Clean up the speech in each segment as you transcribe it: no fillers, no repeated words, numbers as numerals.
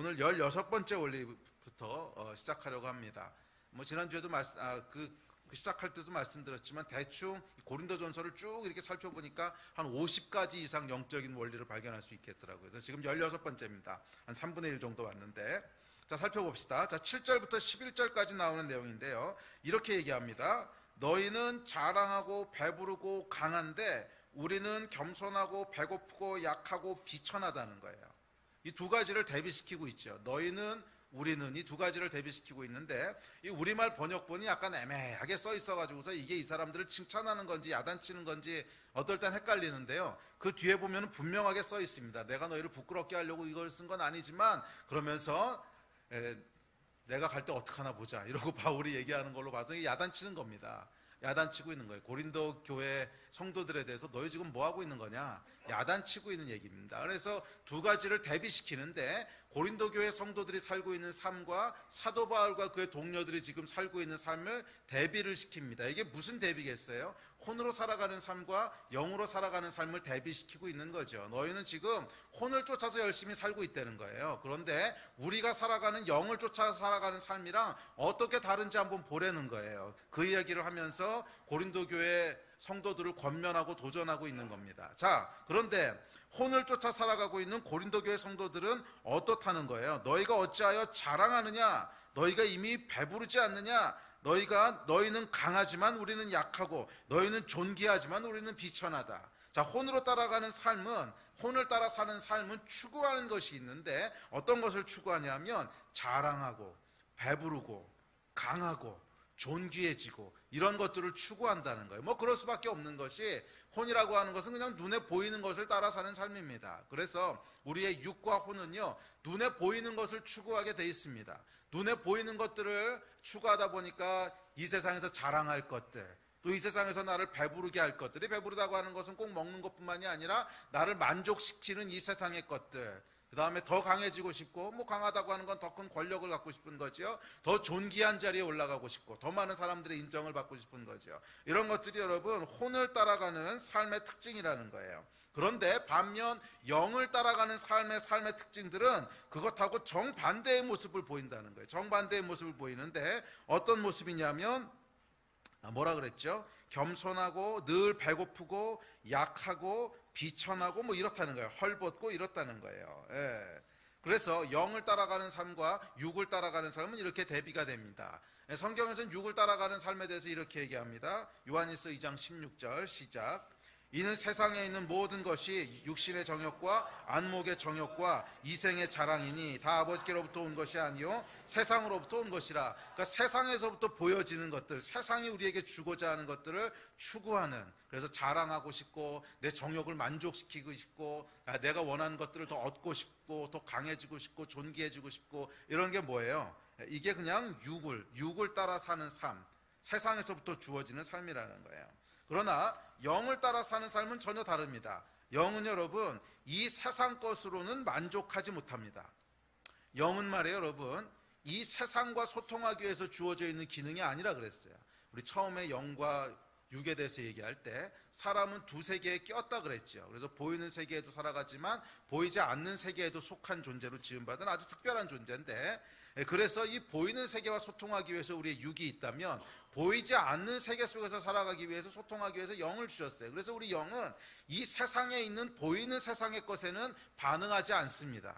오늘 16번째 원리부터 시작하려고 합니다. 뭐 지난주에도 시작할 때도 말씀드렸지만 대충 고린도전서를 쭉 이렇게 살펴보니까 한 50가지 이상 영적인 원리를 발견할 수 있겠더라고요. 그래서 지금 16번째입니다. 한 3분의 1 정도 왔는데, 자, 살펴봅시다. 자, 7절부터 11절까지 나오는 내용인데요. 이렇게 얘기합니다. 너희는 자랑하고 배부르고 강한데 우리는 겸손하고 배고프고 약하고 비천하다는 거예요. 이 두 가지를 대비시키고 있죠. 너희는, 우리는, 이 두 가지를 대비시키고 있는데, 이 우리말 번역본이 약간 애매하게 써 있어가지고서 이게 이 사람들을 칭찬하는 건지 야단치는 건지 어떨 땐 헷갈리는데요. 그 뒤에 보면 분명하게 써 있습니다. 내가 너희를 부끄럽게 하려고 이걸 쓴 건 아니지만, 그러면서 내가 갈 때 어떡하나 보자 이러고 바울이 얘기하는 걸로 봐서 이게 야단치는 겁니다. 야단치고 있는 거예요. 고린도 교회 성도들에 대해서 너희 지금 뭐 하고 있는 거냐, 야단치고 있는 얘기입니다. 그래서 두 가지를 대비시키는데, 고린도 교회 성도들이 살고 있는 삶과 사도 바울과 그의 동료들이 지금 살고 있는 삶을 대비를 시킵니다. 이게 무슨 대비겠어요? 혼으로 살아가는 삶과 영으로 살아가는 삶을 대비시키고 있는 거죠. 너희는 지금 혼을 쫓아서 열심히 살고 있다는 거예요. 그런데 우리가 살아가는 영을 쫓아서 살아가는 삶이랑 어떻게 다른지 한번 보라는 거예요. 그 이야기를 하면서 고린도 교회 성도들을 권면하고 도전하고 있는 겁니다. 자, 그런데 혼을 쫓아 살아가고 있는 고린도 교회 성도들은 어떻다는 거예요? 너희가 어찌하여 자랑하느냐? 너희가 이미 배부르지 않느냐? 너희는 강하지만 우리는 약하고, 너희는 존귀하지만 우리는 비천하다. 자, 혼으로 따라가는 삶은, 혼을 따라 사는 삶은 추구하는 것이 있는데, 어떤 것을 추구하냐면 자랑하고 배부르고 강하고 존귀해지고 이런 것들을 추구한다는 거예요. 뭐 그럴 수밖에 없는 것이, 혼이라고 하는 것은 그냥 눈에 보이는 것을 따라 사는 삶입니다. 그래서 우리의 육과 혼은요, 눈에 보이는 것을 추구하게 돼 있습니다. 눈에 보이는 것들을 추구하다 보니까 이 세상에서 자랑할 것들, 또 이 세상에서 나를 배부르게 할 것들이, 배부르다고 하는 것은 꼭 먹는 것뿐만이 아니라 나를 만족시키는 이 세상의 것들, 그 다음에 더 강해지고 싶고, 뭐 강하다고 하는 건 더 큰 권력을 갖고 싶은 거죠. 더 존귀한 자리에 올라가고 싶고, 더 많은 사람들의 인정을 받고 싶은 거죠. 이런 것들이 여러분 혼을 따라가는 삶의 특징이라는 거예요. 그런데 반면 영을 따라가는 삶의 특징들은 그것하고 정반대의 모습을 보인다는 거예요. 정반대의 모습을 보이는데, 어떤 모습이냐면 뭐라 그랬죠? 겸손하고 늘 배고프고 약하고 비천하고 뭐 이렇다는 거예요. 헐벗고 이렇다는 거예요. 예. 그래서 영을 따라가는 삶과 육을 따라가는 삶은 이렇게 대비가 됩니다. 성경에서는 육을 따라가는 삶에 대해서 이렇게 얘기합니다. 요한일서 2장 16절 시작. 이는 세상에 있는 모든 것이 육신의 정욕과 안목의 정욕과 이생의 자랑이니 다 아버지께로부터 온 것이 아니요 세상으로부터 온 것이라. 그러니까 세상에서부터 보여지는 것들, 세상이 우리에게 주고자 하는 것들을 추구하는, 그래서 자랑하고 싶고 내 정욕을 만족시키고 싶고 내가 원하는 것들을 더 얻고 싶고 더 강해지고 싶고 존귀해지고 싶고, 이런 게 뭐예요? 이게 그냥 육을 따라 사는 삶, 세상에서부터 주어지는 삶이라는 거예요. 그러나 영을 따라 사는 삶은 전혀 다릅니다. 영은 여러분 이 세상 것으로는 만족하지 못합니다. 영은 말이에요, 여러분, 이 세상과 소통하기 위해서 주어져 있는 기능이 아니라 그랬어요. 우리 처음에 영과 육에 대해서 얘기할 때 사람은 두 세계에 꼈다 그랬죠. 그래서 보이는 세계에도 살아가지만 보이지 않는 세계에도 속한 존재로 지음받은 아주 특별한 존재인데, 그래서 이 보이는 세계와 소통하기 위해서 우리의 육이 있다면 보이지 않는 세계 속에서 살아가기 위해서, 소통하기 위해서 영을 주셨어요. 그래서 우리 영은 이 세상에 있는 보이는 세상의 것에는 반응하지 않습니다.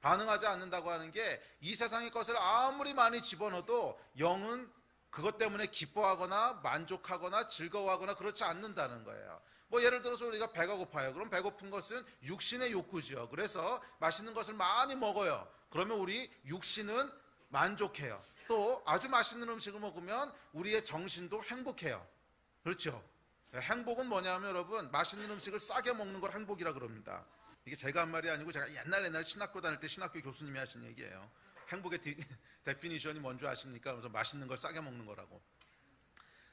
반응하지 않는다고 하는 게, 이 세상의 것을 아무리 많이 집어넣어도 영은 그것 때문에 기뻐하거나 만족하거나 즐거워하거나 그렇지 않는다는 거예요. 뭐 예를 들어서 우리가 배가 고파요. 그럼 배고픈 것은 육신의 욕구죠. 그래서 맛있는 것을 많이 먹어요. 그러면 우리 육신은 만족해요. 또 아주 맛있는 음식을 먹으면 우리의 정신도 행복해요. 그렇죠? 행복은 뭐냐면 여러분, 맛있는 음식을 싸게 먹는 걸 행복이라 그럽니다. 이게 제가 한 말이 아니고 제가 옛날 신학교 다닐 때 신학교 교수님이 하신 얘기예요. 행복의 데피니션이 뭔지 아십니까? 그래서 맛있는 걸 싸게 먹는 거라고.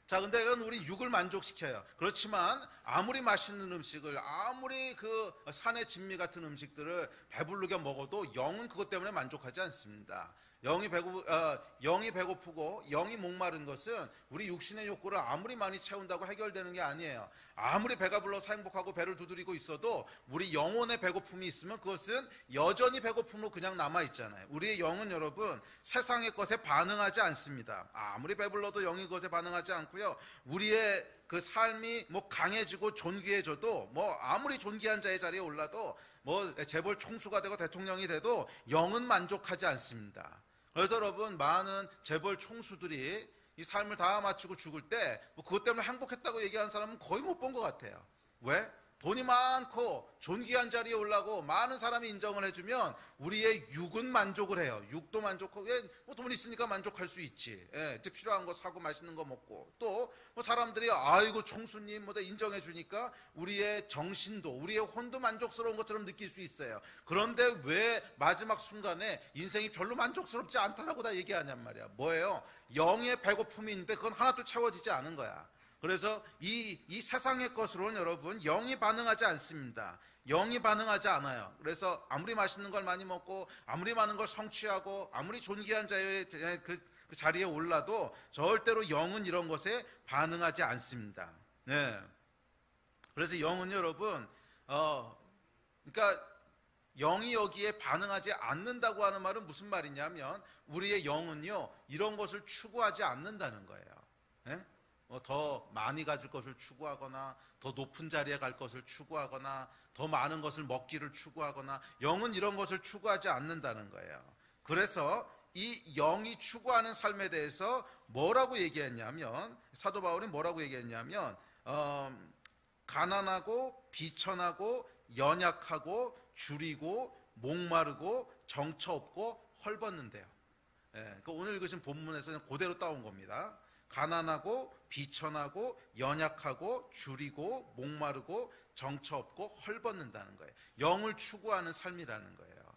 자, 근데 이건 우리 육을 만족시켜요. 그렇지만 아무리 맛있는 음식을, 아무리 그 산의 진미 같은 음식들을 배부르게 먹어도 영은 그것 때문에 만족하지 않습니다. 영이 배고프고 영이 목마른 것은 우리 육신의 욕구를 아무리 많이 채운다고 해결되는 게 아니에요. 아무리 배가 불러서 행복하고 배를 두드리고 있어도 우리 영혼의 배고픔이 있으면 그것은 여전히 배고픔으로 그냥 남아있잖아요. 우리의 영은 여러분 세상의 것에 반응하지 않습니다. 아무리 배불러도 영이 그것에 반응하지 않고요. 우리의 그 삶이 뭐 강해지고 존귀해져도 뭐 아무리 존귀한 자의 자리에 올라도 뭐 재벌 총수가 되고 대통령이 돼도 영은 만족하지 않습니다. 그래서 여러분 많은 재벌 총수들이 이 삶을 다 마치고 죽을 때 뭐 그것 때문에 행복했다고 얘기하는 사람은 거의 못 본 것 같아요. 왜? 돈이 많고 존귀한 자리에 올라고 많은 사람이 인정을 해주면 우리의 육은 만족을 해요. 육도 만족하고 뭐 돈 있으니까 만족할 수 있지. 이제 필요한 거 사고 맛있는 거 먹고 또 뭐 사람들이 아이고 총수님 뭐 인정해 주니까 우리의 정신도 우리의 혼도 만족스러운 것처럼 느낄 수 있어요. 그런데 왜 마지막 순간에 인생이 별로 만족스럽지 않다라고 다 얘기하냔 말이야. 뭐예요? 영의 배고픔이 있는데 그건 하나도 채워지지 않은 거야. 그래서 이 세상의 것으로는 여러분 영이 반응하지 않습니다. 영이 반응하지 않아요. 그래서 아무리 맛있는 걸 많이 먹고 아무리 많은 걸 성취하고 아무리 존귀한 자의 그 자리에 올라도 절대로 영은 이런 것에 반응하지 않습니다. 네. 그래서 영은 여러분 그러니까 영이 여기에 반응하지 않는다고 하는 말은 무슨 말이냐면 우리의 영은요 이런 것을 추구하지 않는다는 거예요. 네? 더 많이 가질 것을 추구하거나 더 높은 자리에 갈 것을 추구하거나 더 많은 것을 먹기를 추구하거나 영은 이런 것을 추구하지 않는다는 거예요. 그래서 이 영이 추구하는 삶에 대해서 뭐라고 얘기했냐면 사도 바울이 뭐라고 얘기했냐면 가난하고 비천하고 연약하고 줄이고 목마르고 정처 없고 헐벗는데요. 그러니까 오늘 읽으신 본문에서는 그대로 따온 겁니다. 가난하고 비천하고 연약하고 줄이고 목마르고 정처 없고 헐벗는다는 거예요. 영을 추구하는 삶이라는 거예요.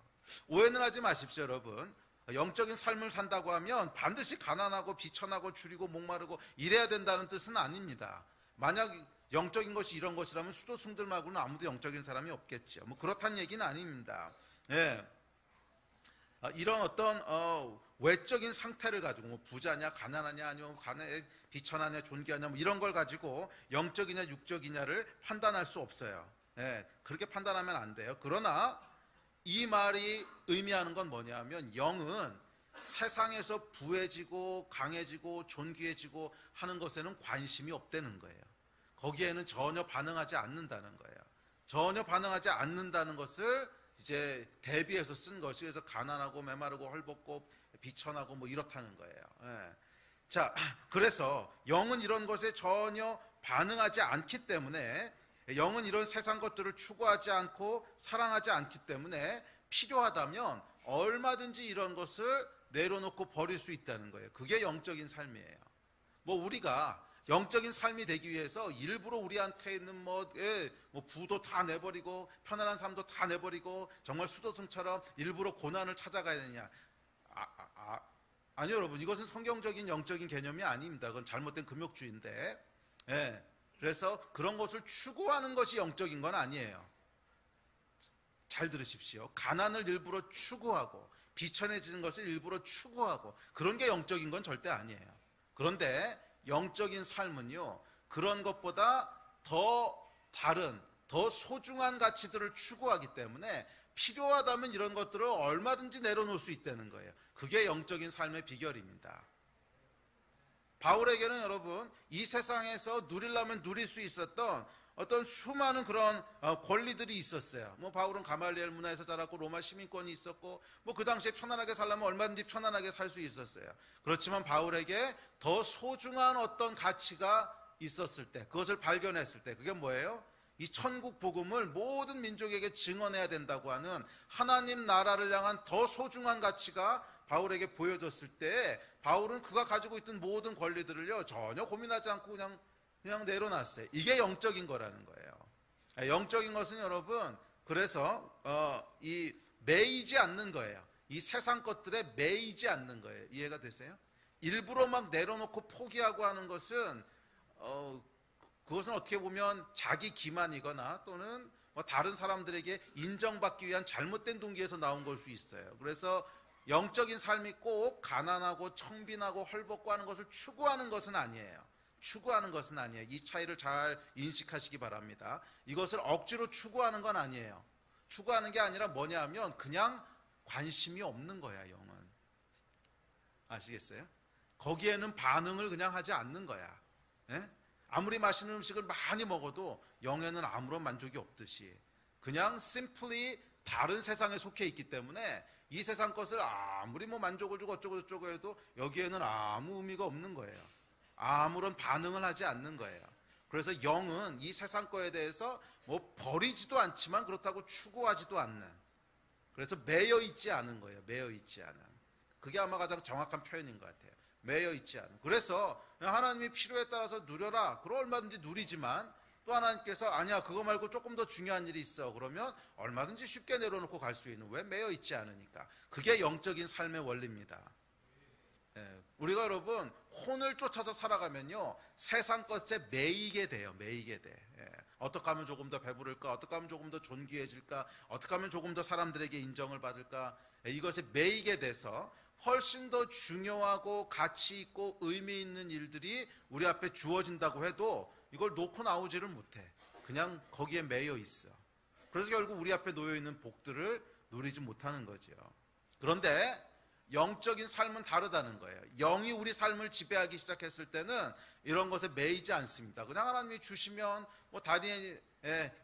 오해는 하지 마십시오, 여러분. 영적인 삶을 산다고 하면 반드시 가난하고 비천하고 줄이고 목마르고 이래야 된다는 뜻은 아닙니다. 만약 영적인 것이 이런 것이라면 수도승들 말고는 아무도 영적인 사람이 없겠죠. 뭐 그렇다는 얘기는 아닙니다. 예. 이런 어떤 외적인 상태를 가지고 뭐 부자냐 가난하냐 아니면 비천하냐 존귀하냐 뭐 이런 걸 가지고 영적이냐 육적이냐를 판단할 수 없어요. 예, 그렇게 판단하면 안 돼요. 그러나 이 말이 의미하는 건 뭐냐면 영은 세상에서 부해지고 강해지고 존귀해지고 하는 것에는 관심이 없다는 거예요. 거기에는 전혀 반응하지 않는다는 거예요. 전혀 반응하지 않는다는 것을 이제 대비해서 쓴 것이 그래서 가난하고 메마르고 헐벗고 비천하고 뭐 이렇다는 거예요. 예. 자, 그래서 영은 이런 것에 전혀 반응하지 않기 때문에 영은 이런 세상 것들을 추구하지 않고 사랑하지 않기 때문에 필요하다면 얼마든지 이런 것을 내려놓고 버릴 수 있다는 거예요. 그게 영적인 삶이에요. 뭐 우리가 영적인 삶이 되기 위해서 일부러 우리한테 있는 뭐 부도 다 내버리고 편안한 삶도 다 내버리고 정말 수도승처럼 일부러 고난을 찾아가야 되느냐? 아니요, 여러분. 이것은 성경적인 영적인 개념이 아닙니다. 그건 잘못된 금욕주의인데. 예. 그래서 그런 것을 추구하는 것이 영적인 건 아니에요. 잘 들으십시오. 가난을 일부러 추구하고 비천해지는 것을 일부러 추구하고 그런 게 영적인 건 절대 아니에요. 그런데 영적인 삶은요, 그런 것보다 더 다른, 더 소중한 가치들을 추구하기 때문에 필요하다면 이런 것들을 얼마든지 내려놓을 수 있다는 거예요. 그게 영적인 삶의 비결입니다. 바울에게는 여러분, 이 세상에서 누리려면 누릴 수 있었던 어떤 수많은 그런 권리들이 있었어요. 뭐 바울은 가말리엘 문화에서 자랐고 로마 시민권이 있었고 뭐 그 당시에 편안하게 살려면 얼마든지 편안하게 살 수 있었어요. 그렇지만 바울에게 더 소중한 어떤 가치가 있었을 때, 그것을 발견했을 때 그게 뭐예요? 이 천국 복음을 모든 민족에게 증언해야 된다고 하는 하나님 나라를 향한 더 소중한 가치가 바울에게 보여졌을 때 바울은 그가 가지고 있던 모든 권리들을요 전혀 고민하지 않고 그냥 내려놨어요. 이게 영적인 거라는 거예요. 영적인 것은 여러분 그래서 이 매이지 않는 거예요. 이 세상 것들에 매이지 않는 거예요. 이해가 되세요? 일부러 막 내려놓고 포기하고 하는 것은 그것은 어떻게 보면 자기 기만이거나 또는 뭐 다른 사람들에게 인정받기 위한 잘못된 동기에서 나온 걸 수 있어요. 그래서 영적인 삶이 꼭 가난하고 청빈하고 헐벗고 하는 것을 추구하는 것은 아니에요. 추구하는 것은 아니에요. 이 차이를 잘 인식하시기 바랍니다. 이것을 억지로 추구하는 건 아니에요. 추구하는 게 아니라 뭐냐 하면 그냥 관심이 없는 거야, 영은. 아시겠어요? 거기에는 반응을 그냥 하지 않는 거야. 예? 아무리 맛있는 음식을 많이 먹어도 영에는 아무런 만족이 없듯이 그냥 simply 다른 세상에 속해 있기 때문에 이 세상 것을 아무리 뭐 만족을 주고 어쩌고 저쩌고 해도 여기에는 아무 의미가 없는 거예요. 아무런 반응을 하지 않는 거예요. 그래서 영은 이 세상 거에 대해서 뭐 버리지도 않지만 그렇다고 추구하지도 않는, 그래서 매여 있지 않은 거예요. 매여 있지 않은. 그게 아마 가장 정확한 표현인 것 같아요. 매여 있지 않은. 그래서 하나님이 필요에 따라서 누려라. 그럼 얼마든지 누리지만 또 하나님께서 아니야 그거 말고 조금 더 중요한 일이 있어. 그러면 얼마든지 쉽게 내려놓고 갈 수 있는. 왜? 매여 있지 않으니까. 그게 영적인 삶의 원리입니다. 우리가 여러분 혼을 쫓아서 살아가면요 세상 것에 매이게 돼요. 매이게 돼. 어떻게 하면 조금 더 배부를까? 어떻게 하면 조금 더 존귀해질까? 어떻게 하면 조금 더 사람들에게 인정을 받을까? 이것에 매이게 돼서 훨씬 더 중요하고 가치 있고 의미 있는 일들이 우리 앞에 주어진다고 해도 이걸 놓고 나오지를 못해. 그냥 거기에 매여 있어. 그래서 결국 우리 앞에 놓여 있는 복들을 누리지 못하는 거죠. 그런데 영적인 삶은 다르다는 거예요. 영이 우리 삶을 지배하기 시작했을 때는 이런 것에 매이지 않습니다. 그냥 하나님이 주시면 뭐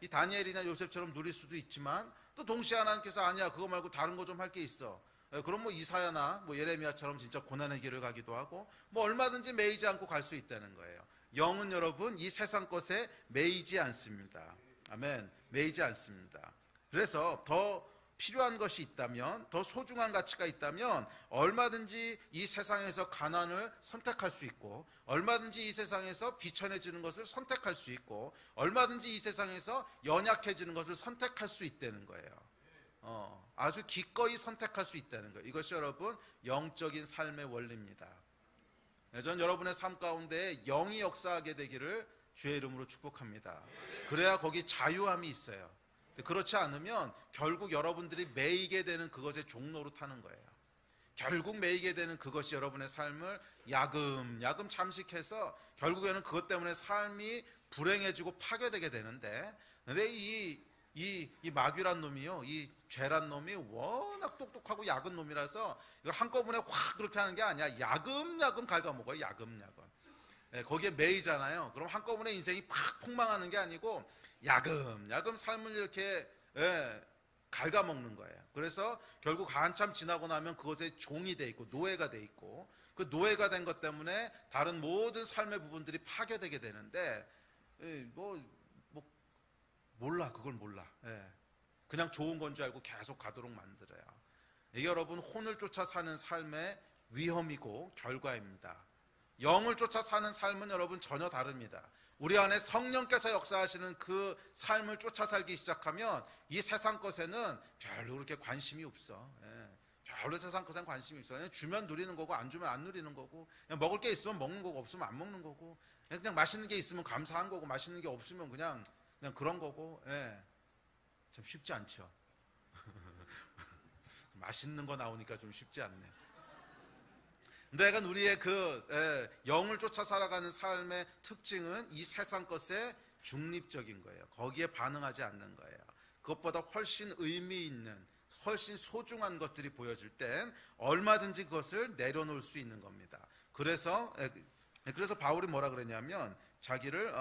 이 다니엘이나 요셉처럼 누릴 수도 있지만 또 동시에 하나님께서 아니야 그거 말고 다른 거 좀 할 게 있어. 그럼 뭐 이사야나 뭐 예레미야처럼 진짜 고난의 길을 가기도 하고 뭐 얼마든지 매이지 않고 갈 수 있다는 거예요. 영은 여러분 이 세상 것에 매이지 않습니다. 아멘. 매이지 않습니다. 그래서 더 필요한 것이 있다면, 더 소중한 가치가 있다면 얼마든지 이 세상에서 가난을 선택할 수 있고 얼마든지 이 세상에서 비천해지는 것을 선택할 수 있고 얼마든지 이 세상에서 연약해지는 것을 선택할 수 있다는 거예요. 아주 기꺼이 선택할 수 있다는 거예요. 이것이 여러분 영적인 삶의 원리입니다. 전 여러분의 삶 가운데 영이 역사하게 되기를 주의 이름으로 축복합니다. 그래야 거기 자유함이 있어요. 그렇지 않으면 결국 여러분들이 매이게 되는 그것의 종로로 타는 거예요. 결국 매이게 되는 그것이 여러분의 삶을 야금야금 잠식해서 결국에는 그것 때문에 삶이 불행해지고 파괴되게 되는데, 근데 이 마귀란 놈이요, 이 죄란 놈이 워낙 똑똑하고 약은 놈이라서 이걸 한꺼번에 확 그렇게 하는 게 아니야. 야금야금 갉아먹어요. 야금야금. 거기에 매이잖아요. 그럼 한꺼번에 인생이 팍 폭망하는 게 아니고 야금야금 삶을 이렇게 갉아먹는 거예요. 그래서 결국 한참 지나고 나면 그것에 종이 돼 있고 노예가 돼 있고 그 노예가 된 것 때문에 다른 모든 삶의 부분들이 파괴되게 되는데 몰라. 그걸 몰라. 그냥 좋은 건 줄 알고 계속 가도록 만들어요. 이게 여러분 혼을 쫓아 사는 삶의 위험이고 결과입니다. 영을 쫓아 사는 삶은 여러분 전혀 다릅니다. 우리 안에 성령께서 역사하시는 그 삶을 쫓아 살기 시작하면 이 세상 것에는 별로 그렇게 관심이 없어. 별로 세상 것에는 관심이 없어. 그냥 주면 누리는 거고 안 주면 안 누리는 거고 그냥 먹을 게 있으면 먹는 거고 없으면 안 먹는 거고 그냥 맛있는 게 있으면 감사한 거고 맛있는 게 없으면 그냥 그런 거고. 참 쉽지 않죠. 맛있는 거 나오니까 좀 쉽지 않네. 근데 약간 우리의 영을 쫓아 살아가는 삶의 특징은 이 세상 것에 중립적인 거예요. 거기에 반응하지 않는 거예요. 그것보다 훨씬 의미 있는, 훨씬 소중한 것들이 보여질 땐 얼마든지 그것을 내려놓을 수 있는 겁니다. 그래서 바울이 뭐라 그랬냐면 자기를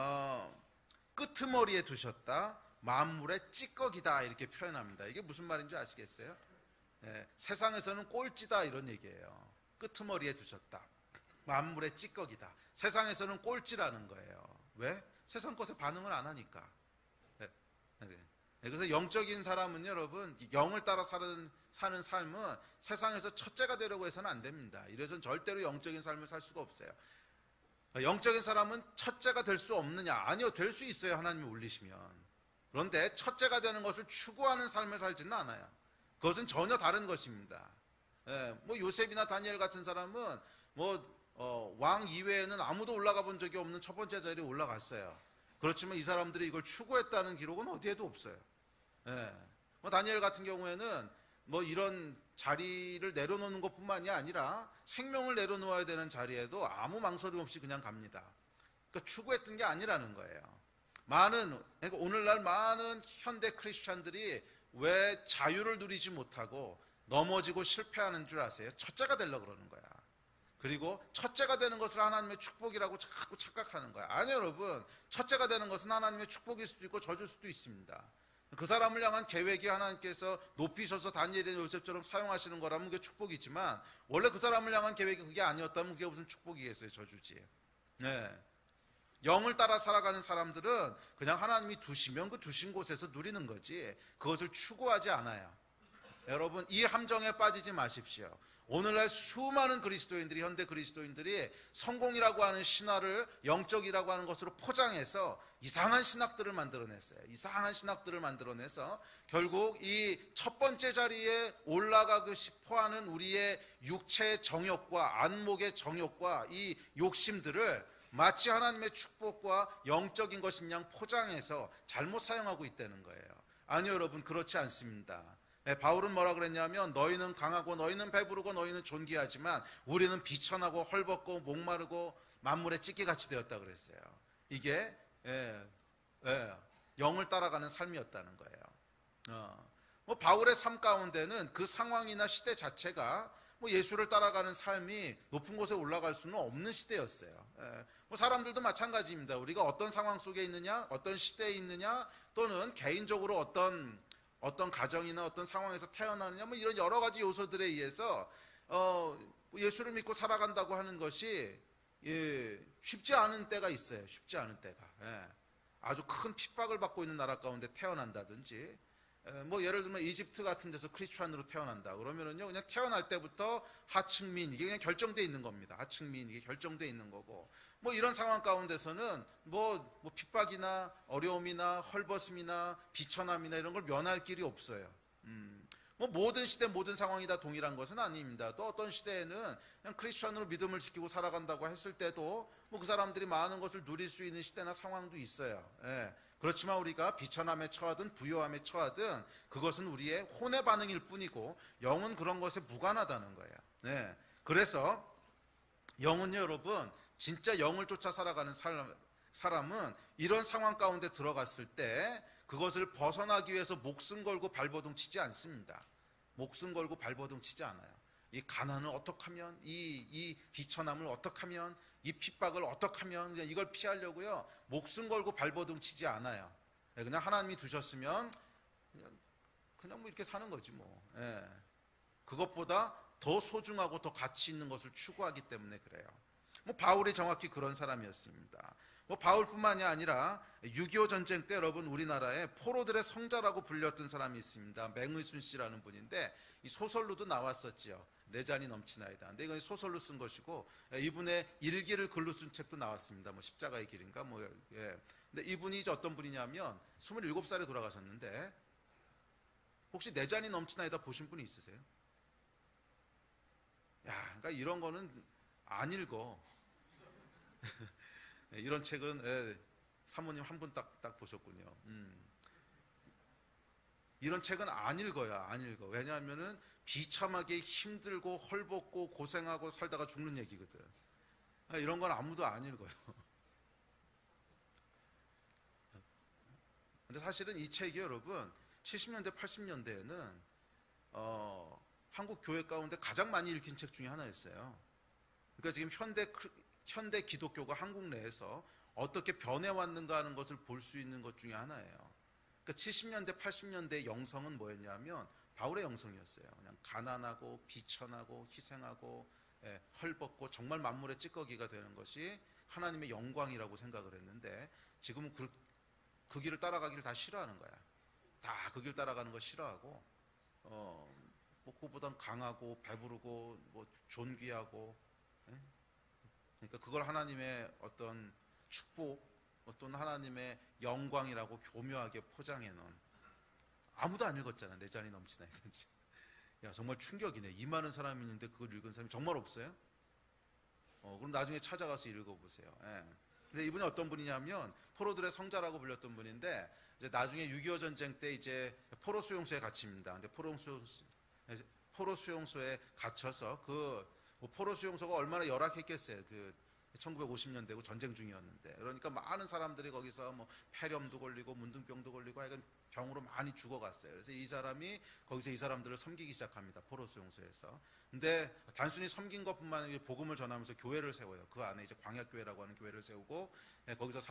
끄트머리에 두셨다, 만물의 찌꺼기다 이렇게 표현합니다. 이게 무슨 말인지 아시겠어요? 세상에서는 꼴찌다 이런 얘기예요. 끄트머리에 두셨다. 만물의 찌꺼기다. 세상에서는 꼴찌라는 거예요. 왜? 세상 것에 반응을 안 하니까. 그래서 영적인 사람은 여러분 영을 따라 사는 삶은 세상에서 첫째가 되려고 해서는 안 됩니다. 이래서는 절대로 영적인 삶을 살 수가 없어요. 영적인 사람은 첫째가 될 수 없느냐? 아니요, 될 수 있어요. 하나님이 올리시면. 그런데 첫째가 되는 것을 추구하는 삶을 살지는 않아요. 그것은 전혀 다른 것입니다. 뭐 요셉이나 다니엘 같은 사람은 왕 이외에는 아무도 올라가 본 적이 없는 첫 번째 자리에 올라갔어요. 그렇지만 이 사람들이 이걸 추구했다는 기록은 어디에도 없어요. 뭐 다니엘 같은 경우에는 뭐 이런 자리를 내려놓는 것뿐만이 아니라 생명을 내려놓아야 되는 자리에도 아무 망설임 없이 그냥 갑니다. 그러니까 추구했던 게 아니라는 거예요. 그러니까 오늘날 많은 현대 크리스찬들이 왜 자유를 누리지 못하고 넘어지고 실패하는 줄 아세요? 첫째가 되려고 그러는 거야. 그리고 첫째가 되는 것을 하나님의 축복이라고 자꾸 착각하는 거야. 아니요, 여러분. 첫째가 되는 것은 하나님의 축복일 수도 있고 저줄 수도 있습니다. 그 사람을 향한 계획이 하나님께서 높이셔서 다니엘이나 요셉처럼 사용하시는 거라면 그게 축복이지만, 원래 그 사람을 향한 계획이 그게 아니었다면 그게 무슨 축복이겠어요? 저주지. 네. 영을 따라 살아가는 사람들은 그냥 하나님이 두시면 그 두신 곳에서 누리는 거지, 그것을 추구하지 않아요. 여러분, 이 함정에 빠지지 마십시오. 오늘날 수많은 그리스도인들이, 현대 그리스도인들이 성공이라고 하는 신화를 영적이라고 하는 것으로 포장해서 이상한 신학들을 만들어냈어요. 이상한 신학들을 만들어내서 결국 이 첫 번째 자리에 올라가고 싶어하는 우리의 육체의 정욕과 안목의 정욕과 이 욕심들을 마치 하나님의 축복과 영적인 것인 양 포장해서 잘못 사용하고 있다는 거예요. 아니요, 여러분, 그렇지 않습니다. 바울은 뭐라 그랬냐면, 너희는 강하고 너희는 배부르고 너희는 존귀하지만 우리는 비천하고 헐벗고 목마르고 만물의 찢기같이 되었다 그랬어요. 이게 영을 따라가는 삶이었다는 거예요. 바울의 삶 가운데는 그 상황이나 시대 자체가 예수를 따라가는 삶이 높은 곳에 올라갈 수는 없는 시대였어요. 사람들도 마찬가지입니다. 우리가 어떤 상황 속에 있느냐, 어떤 시대에 있느냐, 또는 개인적으로 어떤 가정이나 어떤 상황에서 태어나느냐, 이런 여러 가지 요소들에 의해서 예수를 믿고 살아간다고 하는 것이 쉽지 않은 때가 있어요. 쉽지 않은 때가. 아주 큰 핍박을 받고 있는 나라 가운데 태어난다든지, 예를 들면 이집트 같은 데서 크리스찬으로 태어난다 그러면은요, 그냥 태어날 때부터 하층민, 이게 그냥 결정되어 있는 겁니다. 하층민, 이게 결정되어 있는 거고, 이런 상황 가운데서는 핍박이나 어려움이나 헐벗음이나 비천함이나 이런 걸 면할 길이 없어요. 모든 시대 모든 상황이 다 동일한 것은 아닙니다. 또 어떤 시대에는 그냥 크리스천으로 믿음을 지키고 살아간다고 했을 때도 그 사람들이 많은 것을 누릴 수 있는 시대나 상황도 있어요. 그렇지만 우리가 비천함에 처하든 부요함에 처하든 그것은 우리의 혼의 반응일 뿐이고, 영은 그런 것에 무관하다는 거예요. 그래서 영은요, 여러분, 진짜 영을 쫓아 살아가는 사람은 이런 상황 가운데 들어갔을 때 그것을 벗어나기 위해서 목숨 걸고 발버둥 치지 않습니다. 목숨 걸고 발버둥 치지 않아요. 이 가난을 어떻게 하면, 이 비천함을 어떻게 하면, 이 핍박을 어떻게 하면, 그냥 이걸 피하려고요, 목숨 걸고 발버둥 치지 않아요. 그냥 하나님이 두셨으면 그냥 이렇게 사는 거지 그것보다 더 소중하고 더 가치 있는 것을 추구하기 때문에 그래요. 바울이 정확히 그런 사람이었습니다. 바울뿐만이 아니라 6.25 전쟁 때 여러분, 우리나라에 포로들의 성자라고 불렸던 사람이 있습니다. 맹의순 씨라는 분인데, 이 소설로도 나왔었지요. 내 잔이 넘치나이다. 근데 이건 소설로 쓴 것이고, 이분의 일기를 글로 쓴 책도 나왔습니다. 십자가의 길인가 근데 이분이 이제 어떤 분이냐면 27살에 돌아가셨는데, 혹시 내 잔이 넘치나이다 보신 분이 있으세요? 그러니까 이런 거는 안 읽어. 이런 책은 사모님 한 분 딱 보셨군요. 이런 책은 안 읽어요. 안 읽어. 왜냐하면은 비참하게 힘들고 헐벗고 고생하고 살다가 죽는 얘기거든. 이런 건 아무도 안 읽어요. 근데 사실은 이 책이 여러분 70년대 80년대에는 한국 교회 가운데 가장 많이 읽힌 책 중에 하나였어요. 그러니까 지금 현대 기독교가 한국 내에서 어떻게 변해왔는가 하는 것을 볼 수 있는 것 중에 하나예요. 그러니까 70년대 80년대 영성은 뭐였냐면 바울의 영성이었어요. 그냥 가난하고 비천하고 희생하고 헐벗고 정말 만물의 찌꺼기가 되는 것이 하나님의 영광이라고 생각을 했는데, 지금은 그 길을 따라가기를 다 싫어하는 거야. 다 그 길 따라가는 거 싫어하고, 그보단 강하고 배부르고 존귀하고, 그러니까 그걸 하나님의 어떤 축복, 어떤 하나님의 영광이라고 교묘하게 포장해 놓은, 아무도 안 읽었잖아. 내 잔이 넘치나이든지. 야, 정말 충격이네. 이 많은 사람이 있는데 그걸 읽은 사람이 정말 없어요? 그럼 나중에 찾아가서 읽어보세요. 근데 이분이 어떤 분이냐면 포로들의 성자라고 불렸던 분인데, 이제 나중에 6.25 전쟁 때 이제 포로 수용소에 갇힙니다. 근데 포로 수용소에 갇혀서 포로 수용소가 얼마나 열악했겠어요. 1950년대고 전쟁 중이었는데, 그러니까 많은 사람들이 거기서 뭐 폐렴도 걸리고 문둥병도 걸리고 하여간 병으로 많이 죽어갔어요. 그래서 이 사람이 거기서 이 사람들을 섬기기 시작합니다. 포로 수용소에서. 근데 단순히 섬긴 것뿐만 아니라 복음을 전하면서 교회를 세워요. 그 안에 이제 광약교회라고 하는 교회를 세우고, 거기서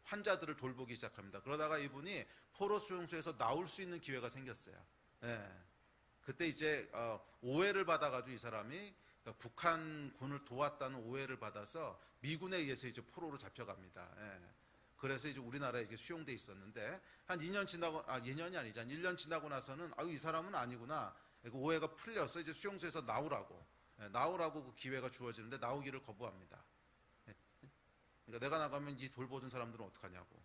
환자들을 돌보기 시작합니다. 그러다가 이분이 포로 수용소에서 나올 수 있는 기회가 생겼어요. 그때 이제 오해를 받아가지고 이 사람이 북한군을 도왔다는 오해를 받아서 미군에 의해서 이제 포로로 잡혀갑니다. 그래서 이제 우리나라에 이제 수용돼 있었는데, 한 2년 지나고, 2년이 아니지, 한 1년 지나고 나서는 이 사람은 아니구나. 그 오해가 풀려서 이제 수용소에서 나오라고 그 기회가 주어지는데 나오기를 거부합니다. 그러니까 내가 나가면 이 돌보던 사람들은 어떡하냐고.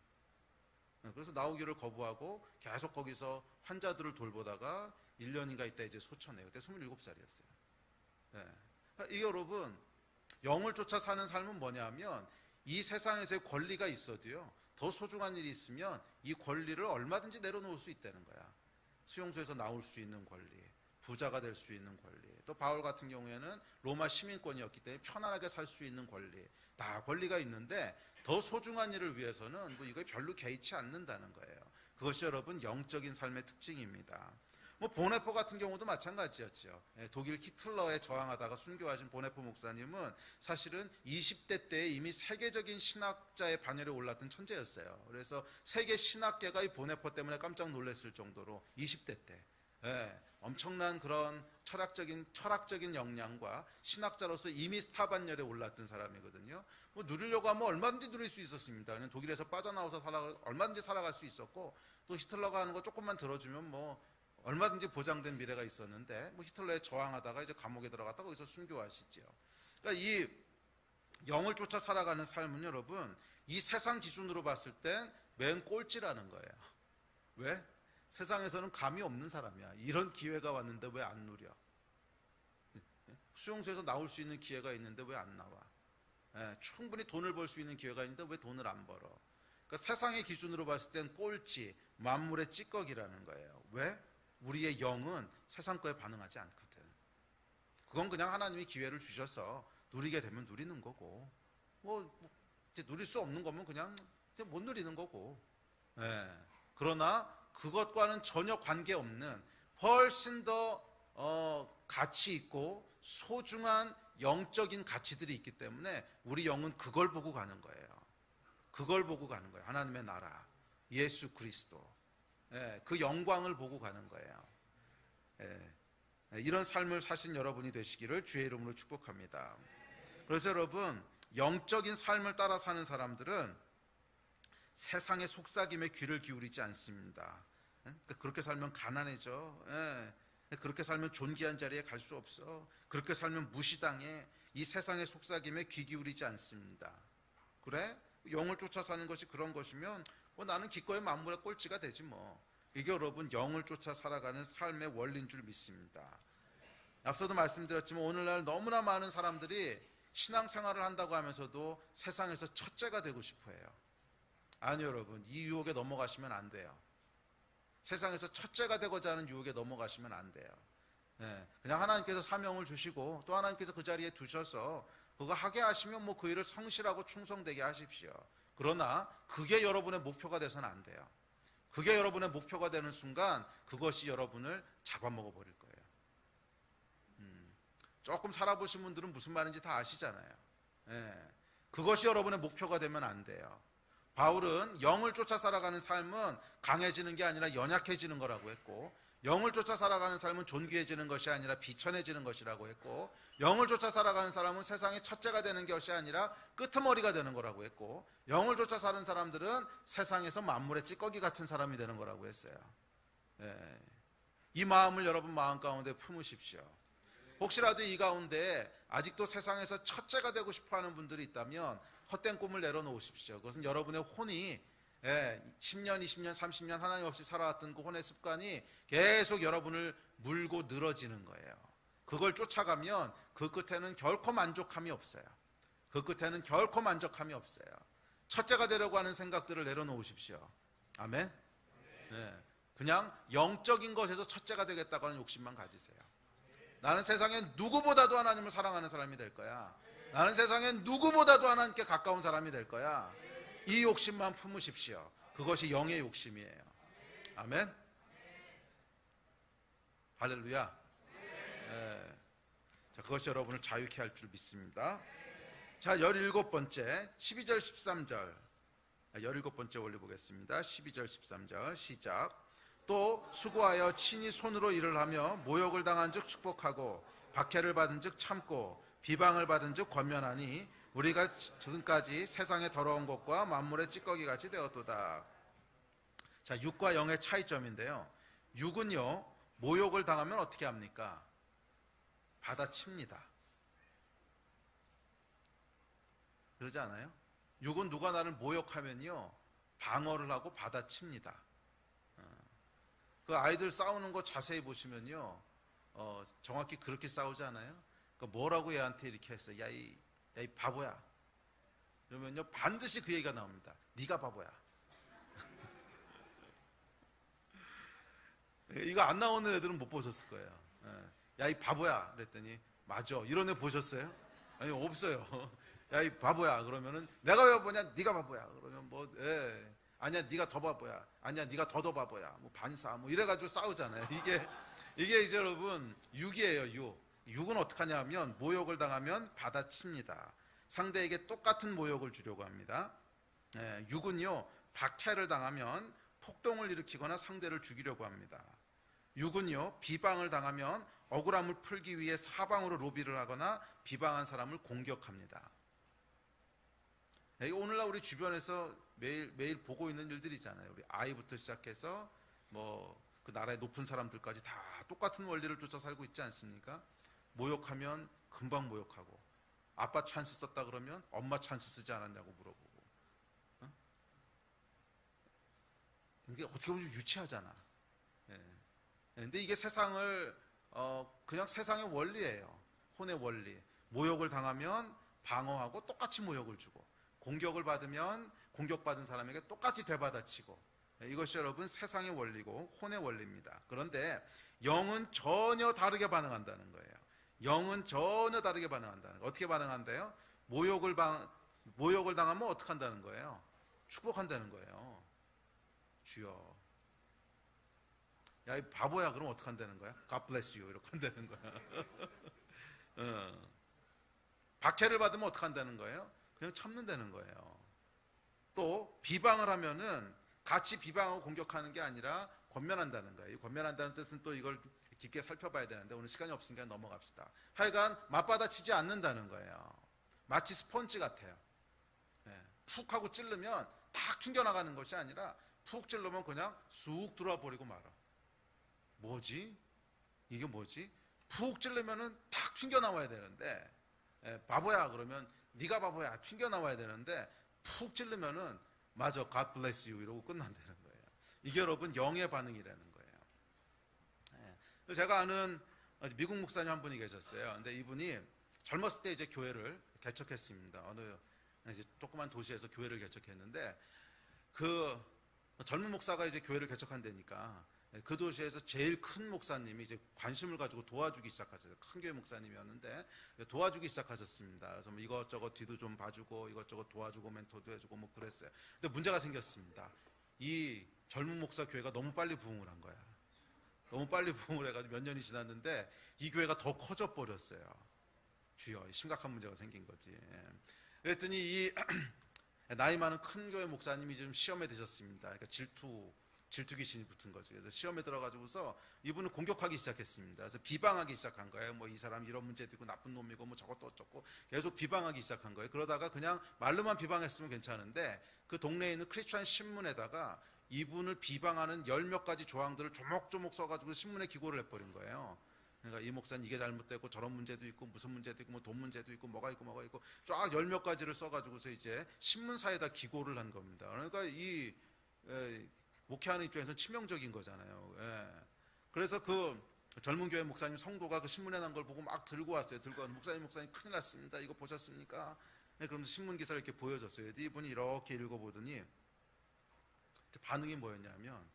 그래서 나오기를 거부하고 계속 거기서 환자들을 돌보다가 1년인가 있다 이제 소천해요. 그때 27살이었어요. 이게 여러분, 영을 쫓아 사는 삶은 뭐냐면, 이 세상에서의 권리가 있어도요, 더 소중한 일이 있으면 이 권리를 얼마든지 내려놓을 수 있다는 거야. 수용소에서 나올 수 있는 권리, 부자가 될 수 있는 권리, 또 바울 같은 경우에는 로마 시민권이었기 때문에 편안하게 살 수 있는 권리, 다 권리가 있는데 더 소중한 일을 위해서는 뭐 이거에 별로 개의치 않는다는 거예요. 그것이 여러분 영적인 삶의 특징입니다. 보네포 같은 경우도 마찬가지였죠. 독일 히틀러에 저항하다가 순교하신 보네포 목사님은 사실은 20대 때 이미 세계적인 신학자의 반열에 올랐던 천재였어요. 그래서 세계 신학계가 이 보네포 때문에 깜짝 놀랐을 정도로 20대 때 엄청난 그런 철학적인 역량과 신학자로서 이미 스타 반열에 올랐던 사람이거든요. 누리려고 하면 얼마든지 누릴 수 있었습니다. 그냥 독일에서 빠져나와서 얼마든지 살아갈 수 있었고, 또 히틀러가 하는 거 조금만 들어주면 얼마든지 보장된 미래가 있었는데, 히틀러에 저항하다가 이제 감옥에 들어갔다가 거기서 순교하시죠. 그러니까 이 영을 쫓아 살아가는 삶은 여러분, 이 세상 기준으로 봤을 땐 맨 꼴찌라는 거예요. 왜? 세상에서는 감이 없는 사람이야. 이런 기회가 왔는데 왜 안 누려? 수용소에서 나올 수 있는 기회가 있는데 왜 안 나와? 충분히 돈을 벌 수 있는 기회가 있는데 왜 돈을 안 벌어? 그러니까 세상의 기준으로 봤을 땐 꼴찌, 만물의 찌꺼기라는 거예요. 왜? 우리의 영은 세상 거에 반응하지 않거든. 그건 그냥 하나님이 기회를 주셔서 누리게 되면 누리는 거고, 이제 누릴 수 없는 거면 그냥 못 누리는 거고. 그러나 그것과는 전혀 관계없는 훨씬 더 가치 있고 소중한 영적인 가치들이 있기 때문에 우리 영은 그걸 보고 가는 거예요. 그걸 보고 가는 거예요. 하나님의 나라, 예수 그리스도, 그 영광을 보고 가는 거예요. 이런 삶을 사신 여러분이 되시기를 주의 이름으로 축복합니다. 그래서 여러분, 영적인 삶을 따라 사는 사람들은 세상의 속삭임에 귀를 기울이지 않습니다. 그렇게 살면 가난해져. 그렇게 살면 존귀한 자리에 갈 수 없어. 그렇게 살면 무시당해. 이 세상의 속삭임에 귀 기울이지 않습니다. 그래? 영을 쫓아 사는 것이 그런 것이면 나는 기꺼이 만물의 꼴찌가 되지 뭐. 이게 여러분 영을 쫓아 살아가는 삶의 원리인 줄 믿습니다. 앞서도 말씀드렸지만 오늘날 너무나 많은 사람들이 신앙생활을 한다고 하면서도 세상에서 첫째가 되고 싶어해요. 아니요 여러분, 이 유혹에 넘어가시면 안 돼요. 세상에서 첫째가 되고자 하는 유혹에 넘어가시면 안 돼요. 그냥 하나님께서 사명을 주시고 또 하나님께서 그 자리에 두셔서 그거 하게 하시면 그 일을 성실하고 충성되게 하십시오. 그러나 그게 여러분의 목표가 돼서는 안 돼요. 그게 여러분의 목표가 되는 순간 그것이 여러분을 잡아먹어 버릴 거예요. 조금 살아보신 분들은 무슨 말인지 다 아시잖아요. 그것이 여러분의 목표가 되면 안 돼요. 바울은 영을 쫓아 살아가는 삶은 강해지는 게 아니라 연약해지는 거라고 했고, 영을 쫓아 살아가는 삶은 존귀해지는 것이 아니라 비천해지는 것이라고 했고, 영을 쫓아 살아가는 사람은 세상의 첫째가 되는 것이 아니라 끄트머리가 되는 거라고 했고, 영을 쫓아 사는 사람들은 세상에서 만물의 찌꺼기 같은 사람이 되는 거라고 했어요. 이 마음을 여러분 마음 가운데 품으십시오. 혹시라도 이 가운데 아직도 세상에서 첫째가 되고 싶어하는 분들이 있다면 헛된 꿈을 내려놓으십시오. 그것은 여러분의 혼이 10년, 20년, 30년 하나님 없이 살아왔던 그 혼의 습관이 계속 여러분을 물고 늘어지는 거예요. 그걸 쫓아가면 그 끝에는 결코 만족함이 없어요. 그 끝에는 결코 만족함이 없어요. 첫째가 되려고 하는 생각들을 내려놓으십시오. 아멘. 그냥 영적인 것에서 첫째가 되겠다고 하는 욕심만 가지세요. 나는 세상에 누구보다도 하나님을 사랑하는 사람이 될 거야. 나는 세상에 누구보다도 하나님께 가까운 사람이 될 거야. 이 욕심만 품으십시오. 그것이 영의 욕심이에요. 아멘. 할렐루야. 네. 자, 그것이 여러분을 자유케 할 줄 믿습니다. 자, 17번째 12절 13절 17번째 올려보겠습니다. 12절 13절 시작. 또 수고하여 친히 손으로 일을 하며 모욕을 당한 즉 축복하고 박해를 받은 즉 참고 비방을 받은 즉 권면하니 우리가 지금까지 세상의 더러운 것과 만물의 찌꺼기 같이 되었도다. 자, 6과 0의 차이점인데요. 6은요, 모욕을 당하면 어떻게 합니까? 받아칩니다. 그러지 않아요? 6은 누가 나를 모욕하면요, 방어를 하고 받아칩니다. 그 아이들 싸우는 거 자세히 보시면요, 정확히 그렇게 싸우지 않아요? 그러니까 뭐라고 얘한테 이렇게 했어? 야, 이 바보야. 그러면요, 반드시 그 얘기가 나옵니다. 네가 바보야. 이거 안 나오는 애들은 못 보셨을 거예요. 야, 이 바보야. 그랬더니 맞아. 이런 애 보셨어요? 아니, 없어요. 야, 이 바보야. 그러면은 내가 왜 바보냐? 네가 바보야. 그러면 뭐, 아니야, 네가 더 바보야. 아니야, 네가 더 바보야. 뭐 반사, 뭐 이래가지고 싸우잖아요. 이게 이제 여러분 6이에요. 6은 어떻게 하냐면 모욕을 당하면 받아칩니다. 상대에게 똑같은 모욕을 주려고 합니다. 6은요, 박해를 당하면 폭동을 일으키거나 상대를 죽이려고 합니다. 6은요, 비방을 당하면 억울함을 풀기 위해 사방으로 로비를 하거나 비방한 사람을 공격합니다. 오늘날 우리 주변에서 매일 보고 있는 일들이잖아요. 우리 아이부터 시작해서 뭐 그 나라의 높은 사람들까지 다 똑같은 원리를 쫓아 살고 있지 않습니까? 모욕하면 금방 모욕하고, 아빠 찬스 썼다 그러면 엄마 찬스 쓰지 않았냐고 물어보고. 이게 어떻게 보면 유치하잖아. 근데 이게 세상을 그냥 세상의 원리예요. 혼의 원리. 모욕을 당하면 방어하고 똑같이 모욕을 주고, 공격을 받으면 공격받은 사람에게 똑같이 되받아치고, 이것이 여러분 세상의 원리고 혼의 원리입니다. 그런데 영은 전혀 다르게 반응한다는 거예요. 영은 전혀 다르게 반응한다는 거예요. 어떻게 반응한대요? 모욕을 당하면 어떻게 한다는 거예요? 축복한다는 거예요. 주여, 야, 이 바보야. 그럼 어떻게 한다는 거야? God bless you. 이렇게 한다는 거야. 박해를 받으면 어떻게 한다는 거예요? 그냥 참는다는 거예요. 또 비방을 하면은 같이 비방하고 공격하는 게 아니라 권면한다는 거예요. 이 권면한다는 뜻은 또 이걸 깊게 살펴봐야 되는데 오늘 시간이 없으니까 넘어갑시다. 하여간 맞받아치지 않는다는 거예요. 마치 스펀지 같아요. 푹 하고 찌르면 탁 튕겨나가는 것이 아니라 푹 찌르면 그냥 쑥 들어와 버리고 말아. 뭐지? 이게 뭐지? 푹 찌르면은 탁 튕겨나와야 되는데, 바보야 그러면 네가 바보야 튕겨나와야 되는데, 푹 찌르면은 맞아, God bless you 이러고 끝난다는 거예요. 이게 여러분 영의 반응이라는 거예요. 제가 아는 미국 목사님 한 분이 계셨어요. 근데 이분이 젊었을 때 이제 교회를 개척했습니다. 어느 이제 조그만 도시에서 교회를 개척했는데, 그 젊은 목사가 이제 교회를 개척한다니까 그 도시에서 제일 큰 목사님이 이제 관심을 가지고 도와주기 시작하셨어요. 큰 교회 목사님이었는데 도와주기 시작하셨습니다. 그래서 뭐 이것저것 뒤도 좀 봐주고 이것저것 도와주고 멘토도 해주고 뭐 그랬어요. 근데 문제가 생겼습니다. 이 젊은 목사 교회가 너무 빨리 부흥을 한 거야. 너무 빨리 부흥을 해가지고 몇 년이 지났는데 이 교회가 더 커져 버렸어요. 주여, 심각한 문제가 생긴 거지. 그랬더니 이 나이 많은 큰 교회 목사님이 좀 시험에 드셨습니다. 그러니까 질투 귀신이 붙은 거죠. 그래서 시험에 들어가지고서 이분을 공격하기 시작했습니다. 그래서 비방하기 시작한 거예요. 뭐 이 사람 이런 문제도 있고 나쁜 놈이고 뭐 저것도 어쩌고 계속 비방하기 시작한 거예요. 그러다가 그냥 말로만 비방했으면 괜찮은데 그 동네에 있는 크리스천 신문에다가 이분을 비방하는 10몇 가지 조항들을 조목조목 써가지고 신문에 기고를 해버린 거예요. 그러니까 이 목사는 이게 잘못됐고 저런 문제도 있고 무슨 문제도 있고 뭐 돈 문제도 있고 뭐가 있고 쫙 10몇 가지를 써가지고서 이제 신문사에다 기고를 한 겁니다. 그러니까 이 목회하는 입장에서는 치명적인 거잖아요. 그래서 그 젊은 교회 목사님 성도가 그 신문에 난 걸 보고 막 들고 왔어요. 목사님 큰일 났습니다. 이거 보셨습니까? 그러면서 신문 기사를 이렇게 보여줬어요. 이분이 이렇게 읽어보더니 반응이 뭐였냐면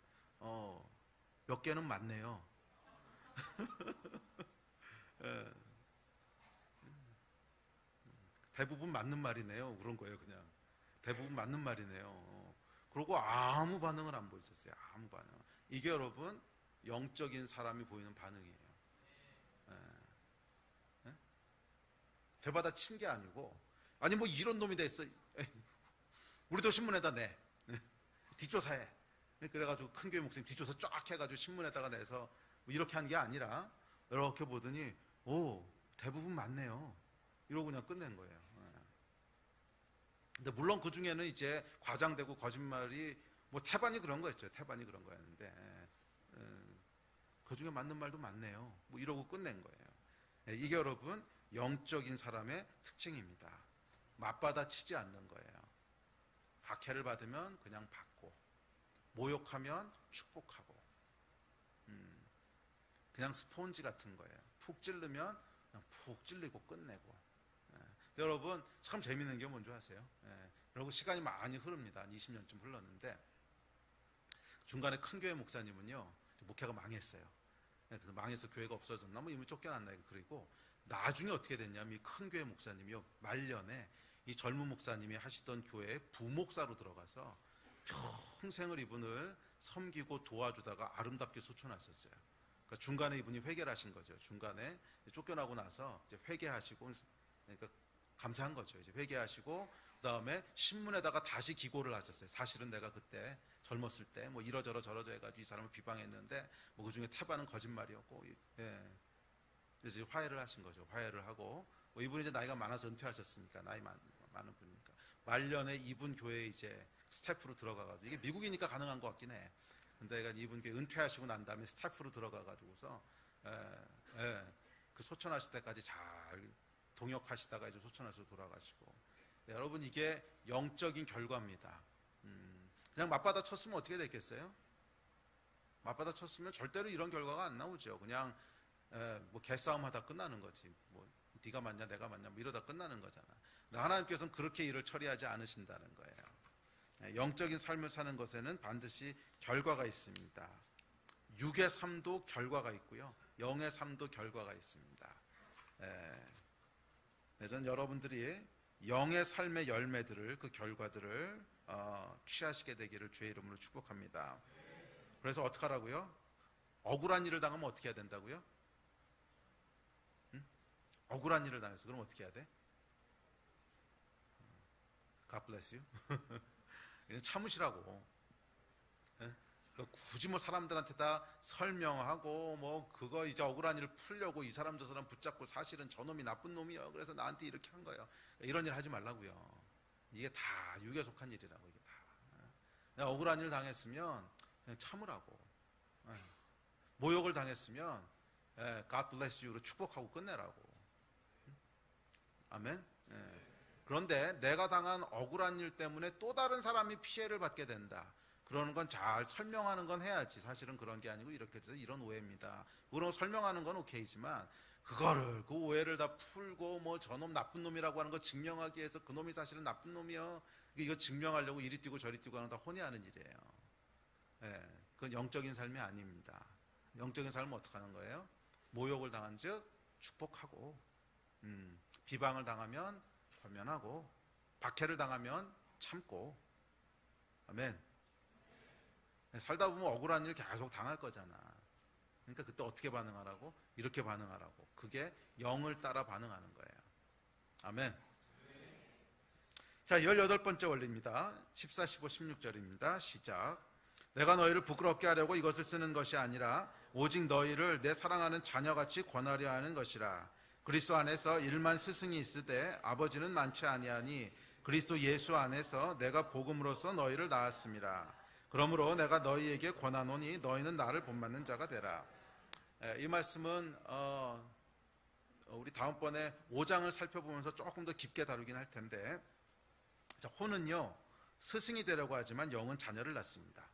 몇 개는 맞네요. 예. 대부분 맞는 말이네요. 그런 거예요, 그냥. 대부분 맞는 말이네요. 그러고 아무 반응을 안 보였었어요. 아무 반응. 이게 여러분 영적인 사람이 보이는 반응이에요. 예. 예? 되받아 친 게 아니고, 아니 뭐 이런 놈이 됐어. 우리도 신문에다 내. 뒷조사해. 그래가지고 큰 교회 목사님 뒷조사 쫙 해가지고 신문에다가 내서 뭐 이렇게 한 게 아니라 이렇게 보더니 오 대부분 맞네요. 이러고 그냥 끝낸 거예요. 근데 물론 그 중에는 이제 과장되고 거짓말이 뭐 태반이 그런 거였죠. 태반이 그런 거였는데 그 중에 맞는 말도 많네요. 뭐 이러고 끝낸 거예요. 이게 여러분 영적인 사람의 특징입니다. 맞받아치지 않는 거예요. 박해를 받으면 그냥 받고, 모욕하면 축복하고, 그냥 스폰지 같은 거예요. 푹 찌르면 그냥 푹 찔리고 끝내고. 근데 여러분 참 재밌는 게 뭔지 아세요? 그리고 시간이 많이 흐릅니다. 한 20년쯤 흘렀는데 중간에 큰 교회 목사님은요 목회가 망했어요. 그래서 망해서 교회가 없어졌나 뭐 이미 쫓겨났나 그리고 나중에 어떻게 됐냐면 이 큰 교회 목사님이요 말년에 이 젊은 목사님이 하시던 교회에 부목사로 들어가서 평생을 이분을 섬기고 도와주다가 아름답게 솟쳐났었어요. 그러니까 중간에 이분이 회개를 하신 거죠. 중간에 쫓겨나고 나서 이제 회개하시고, 그러니까 감사한 거죠. 이제 회개하시고 그다음에 신문에다가 다시 기고를 하셨어요. 사실은 내가 그때 젊었을 때 뭐 이러저러 저러저 해가지고 이 사람을 비방했는데 뭐 그중에 태반은 거짓말이었고, 그래서 화해를 하신 거죠. 화해를 하고 뭐 이분이 이제 나이가 많아서 은퇴하셨으니까 나이 많은 분이니까 말년에 이분 교회에 이제 스태프로 들어가가지고 이게 미국이니까 가능한 것 같긴 해. 근데 이분 교회 은퇴하시고 난 다음에 스태프로 들어가가지고서 그 소천하실 때까지 잘 동역하시다가 이제 소천하셔서 돌아가시고. 여러분 이게 영적인 결과입니다. 그냥 맞받아 쳤으면 어떻게 됐겠어요? 맞받아 쳤으면 절대로 이런 결과가 안 나오죠. 그냥 뭐 개싸움 하다 끝나는 거지. 뭐 네가 맞냐 내가 맞냐 뭐 이러다 끝나는 거잖아. 하나님께서는 그렇게 일을 처리하지 않으신다는 거예요. 영적인 삶을 사는 것에는 반드시 결과가 있습니다. 육의 삶도 결과가 있고요. 영의 삶도 결과가 있습니다. 저는 여러분들이 영의 삶의 열매들을, 그 결과들을 취하시게 되기를 주의 이름으로 축복합니다. 그래서 어떻게 하라고요? 억울한 일을 당하면 어떻게 해야 된다고요? 억울한 일을 당해서 그럼 어떻게 해야 돼? God bless you. 참으시라고. 굳이 뭐 사람들한테 다 설명하고 뭐 그거 이제 억울한 일을 풀려고 이 사람 저 사람 붙잡고 사실은 저놈이 나쁜 놈이요. 그래서 나한테 이렇게 한 거예요. 이런 일 하지 말라고요. 이게 다 육에 속한 일이라고. 이게 다. 억울한 일 당했으면 그냥 참으라고. 모욕을 당했으면 God bless you로 축복하고 끝내라고. 아멘. 그런데 내가 당한 억울한 일 때문에 또 다른 사람이 피해를 받게 된다. 그러는 건 잘 설명하는 건 해야지. 사실은 그런 게 아니고 이렇게 돼서 이런 오해입니다. 그런 설명하는 건 오케이지만 그거를 그 오해를 다 풀고 뭐 저놈 나쁜 놈이라고 하는 거 증명하기 위해서 그 놈이 사실은 나쁜 놈이요. 이거 증명하려고 이리 뛰고 저리 뛰고 하는 다 혼이하는 일이에요. 그건 영적인 삶이 아닙니다. 영적인 삶은 어떻게 하는 거예요? 모욕을 당한 즉 축복하고, 비방을 당하면 권면하고, 박해를 당하면 참고. 아멘. 살다 보면 억울한 일 계속 당할 거잖아. 그러니까 그때 어떻게 반응하라고? 이렇게 반응하라고. 그게 영을 따라 반응하는 거예요. 아멘. 자, 18번째 원리입니다. 14, 15, 16절입니다. 시작. 내가 너희를 부끄럽게 하려고 이것을 쓰는 것이 아니라 오직 너희를 내 사랑하는 자녀같이 권하려 하는 것이라. 그리스도 안에서 일만 스승이 있으되 아버지는 많지 아니하니 그리스도 예수 안에서 내가 복음으로써 너희를 낳았음이라. 그러므로 내가 너희에게 권하노니 너희는 나를 본받는 자가 되라. 이 말씀은 우리 다음번에 5장을 살펴보면서 조금 더 깊게 다루긴 할 텐데, 혼은요 스승이 되려고 하지만 영은 자녀를 낳습니다.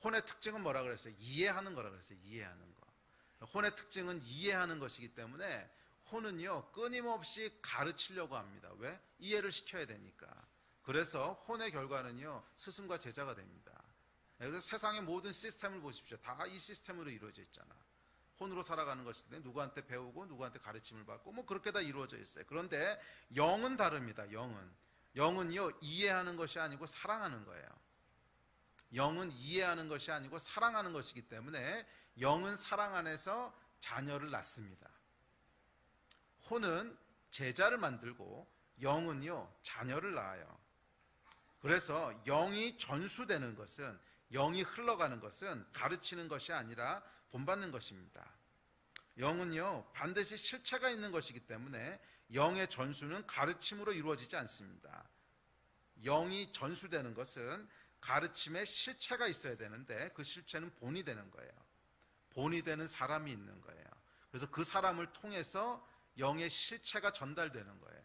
혼의 특징은 뭐라 그랬어요? 이해하는 거라 그랬어요. 이해하는 거. 혼의 특징은 이해하는 것이기 때문에 혼은요 끊임없이 가르치려고 합니다. 왜? 이해를 시켜야 되니까. 그래서 혼의 결과는요 스승과 제자가 됩니다. 그래서 세상의 모든 시스템을 보십시오. 다 이 시스템으로 이루어져 있잖아. 혼으로 살아가는 것인데 누구한테 배우고 누구한테 가르침을 받고 뭐 그렇게 다 이루어져 있어요. 그런데 영은 다릅니다. 영은요 이해하는 것이 아니고 사랑하는 거예요. 영은 이해하는 것이 아니고 사랑하는 것이기 때문에 영은 사랑 안에서 자녀를 낳습니다. 혼은 제자를 만들고 영은요 자녀를 낳아요. 그래서 영이 전수되는 것은, 영이 흘러가는 것은 가르치는 것이 아니라 본받는 것입니다. 영은요 반드시 실체가 있는 것이기 때문에 영의 전수는 가르침으로 이루어지지 않습니다. 영이 전수되는 것은 가르침에 실체가 있어야 되는데 그 실체는 본이 되는 거예요. 본이 되는 사람이 있는 거예요. 그래서 그 사람을 통해서 영의 실체가 전달되는 거예요.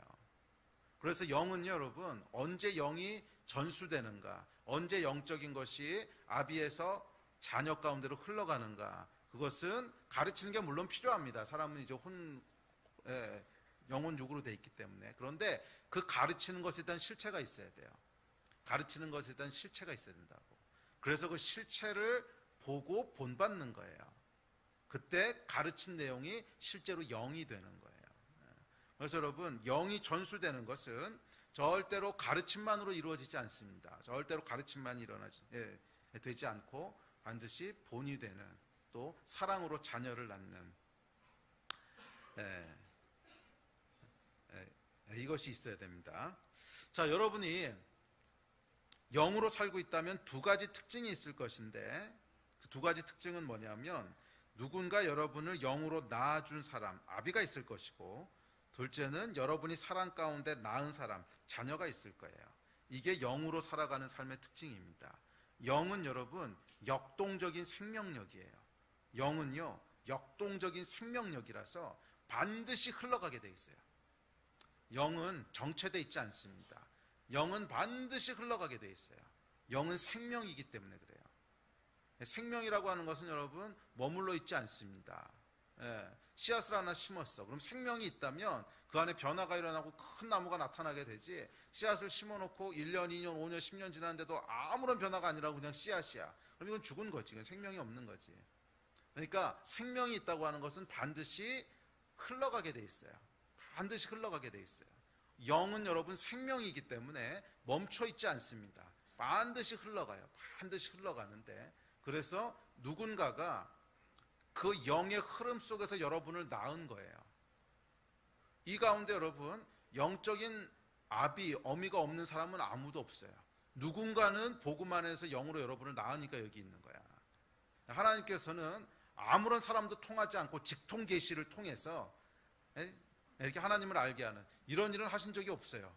그래서 영은요 여러분, 언제 영이 전수되는가, 언제 영적인 것이 아비에서 자녀 가운데로 흘러가는가, 그것은 가르치는 게 물론 필요합니다. 사람은 이제 영혼 육으로 돼 있기 때문에. 그런데 그 가르치는 것에 대한 실체가 있어야 돼요. 가르치는 것에 대한 실체가 있어야 된다고. 그래서 그 실체를 보고 본받는 거예요. 그때 가르친 내용이 실제로 영이 되는 거예요. 그래서 여러분, 영이 전수되는 것은 절대로 가르침만으로 이루어지지 않습니다. 절대로 가르침만 되지 않고 반드시 본이 되는, 또 사랑으로 자녀를 낳는 이것이 있어야 됩니다. 자, 여러분이 영으로 살고 있다면 두 가지 특징이 있을 것인데, 그 두 가지 특징은 뭐냐면, 누군가 여러분을 영으로 낳아준 사람, 아비가 있을 것이고, 둘째는 여러분이 사랑 가운데 낳은 사람, 자녀가 있을 거예요. 이게 영으로 살아가는 삶의 특징입니다. 영은 여러분 역동적인 생명력이에요. 영은요 역동적인 생명력이라서 반드시 흘러가게 돼 있어요. 영은 정체되어 있지 않습니다. 영은 반드시 흘러가게 돼 있어요. 영은 생명이기 때문에 그래요. 생명이라고 하는 것은 여러분 머물러 있지 않습니다. 씨앗을 하나 심었어. 그럼 생명이 있다면 그 안에 변화가 일어나고 큰 나무가 나타나게 되지, 씨앗을 심어놓고 1년, 2년, 5년, 10년 지났는데도 아무런 변화가 아니라고 그냥 씨앗이야. 그럼 이건 죽은 거지. 이건 생명이 없는 거지. 그러니까 생명이 있다고 하는 것은 반드시 흘러가게 돼 있어요. 반드시 흘러가게 돼 있어요. 영은 여러분 생명이기 때문에 멈춰 있지 않습니다. 반드시 흘러가요. 반드시 흘러가는데, 그래서 누군가가 그 영의 흐름 속에서 여러분을 낳은 거예요. 이 가운데 여러분 영적인 아비, 어미가 없는 사람은 아무도 없어요. 누군가는 복음 안에서 영으로 여러분을 낳으니까 여기 있는 거야. 하나님께서는 아무런 사람도 통하지 않고 직통 계시를 통해서 이렇게 하나님을 알게 하는 이런 일은 하신 적이 없어요.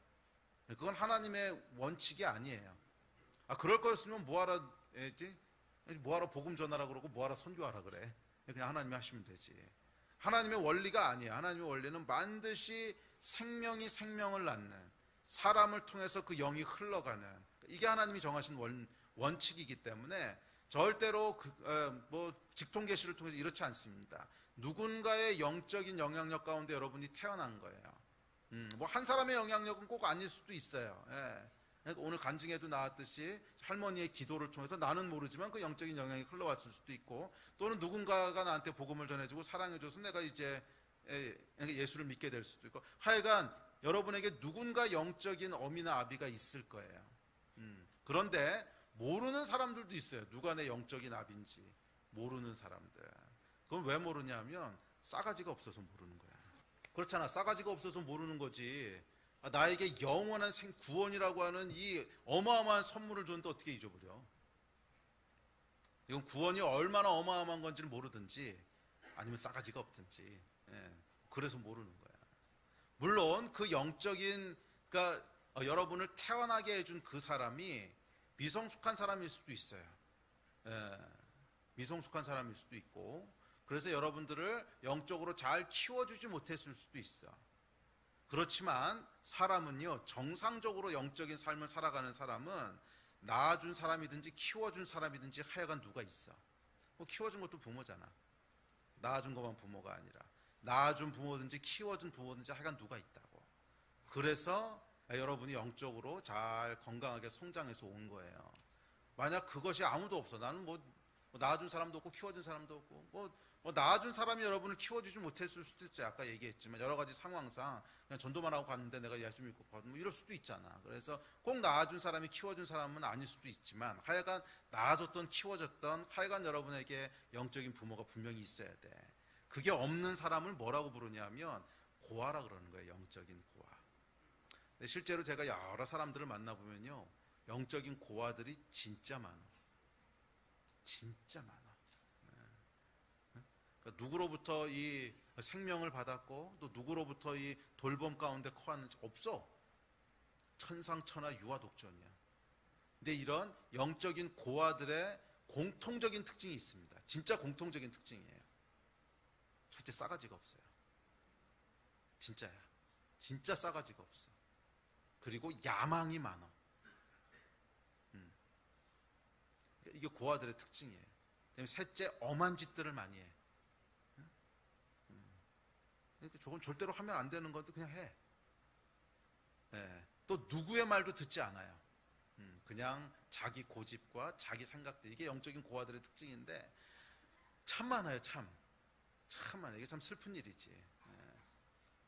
그건 하나님의 원칙이 아니에요. 그럴 거였으면 뭐하러 복음 전하라 그러고 뭐하러 선교하라 그래. 그냥 하나님이 하시면 되지. 하나님의 원리가 아니에요. 하나님의 원리는 반드시 생명이 생명을 낳는, 사람을 통해서 그 영이 흘러가는, 이게 하나님이 정하신 원칙이기 때문에 절대로 직통 계시를 통해서 이렇지 않습니다. 누군가의 영적인 영향력 가운데 여러분이 태어난 거예요. 한 사람의 영향력은 꼭 아닐 수도 있어요. 오늘 간증에도 나왔듯이 할머니의 기도를 통해서 나는 모르지만 그 영적인 영향이 흘러왔을 수도 있고, 또는 누군가가 나한테 복음을 전해주고 사랑해줘서 내가 이제 예수를 믿게 될 수도 있고, 하여간 여러분에게 누군가 영적인 어미나 아비가 있을 거예요. 그런데 모르는 사람들도 있어요. 누가 내 영적인 아비인지 모르는 사람들. 그건 왜 모르냐면 싸가지가 없어서 모르는 거야. 그렇잖아. 싸가지가 없어서 모르는 거지. 나에게 영원한 구원이라고 하는 이 어마어마한 선물을 줬는데 어떻게 잊어버려? 이건 구원이 얼마나 어마어마한 건지를 모르든지 아니면 싸가지가 없든지, 그래서 모르는 거야. 물론 그 영적인, 그러니까 여러분을 태어나게 해준 그 사람이 미성숙한 사람일 수도 있어요. 미성숙한 사람일 수도 있고, 그래서 여러분들을 영적으로 잘 키워주지 못했을 수도 있어. 그렇지만 사람은요, 정상적으로 영적인 삶을 살아가는 사람은 낳아준 사람이든지 키워준 사람이든지 하여간 누가 있어. 키워준 것도 부모잖아. 낳아준 것만 부모가 아니라 낳아준 부모든지 키워준 부모든지 하여간 누가 있다고. 그래서 여러분이 영적으로 잘 건강하게 성장해서 온 거예요. 만약 그것이 아무도 없어, 나는 낳아준 사람도 없고 키워준 사람도 없고 낳아준 사람이 여러분을 키워주지 못했을 수도 있죠. 아까 얘기했지만 여러 가지 상황상 그냥 전도만 하고 갔는데 내가 예수 믿고 뭐 이럴 수도 있잖아. 그래서 꼭 낳아준 사람이 키워준 사람은 아닐 수도 있지만 하여간 낳아줬던 키워줬던 하여간 여러분에게 영적인 부모가 분명히 있어야 돼. 그게 없는 사람을 뭐라고 부르냐면 고아라 그러는 거예요. 영적인 고아. 근데 실제로 제가 여러 사람들을 만나보면요, 영적인 고아들이 진짜 많아. 진짜 많아. 그러니까 누구로부터 이 생명을 받았고 또 누구로부터 이 돌봄 가운데 커왔는지 없어. 천상천하 유아독존이야. 근데 이런 영적인 고아들의 공통적인 특징이 있습니다. 진짜 공통적인 특징이에요. 첫째, 싸가지가 없어요. 진짜야. 진짜 싸가지가 없어. 그리고 야망이 많아. 이게 고아들의 특징이에요. 그다음에 셋째, 엄한 짓들을 많이 해. 그러니까 저건 절대로 하면 안 되는 건데 그냥 해. 예. 또 누구의 말도 듣지 않아요. 그냥 자기 고집과 자기 생각들, 이게 영적인 고아들의 특징인데 참 많아요. 참 많아요. 이게 참 슬픈 일이지. 예.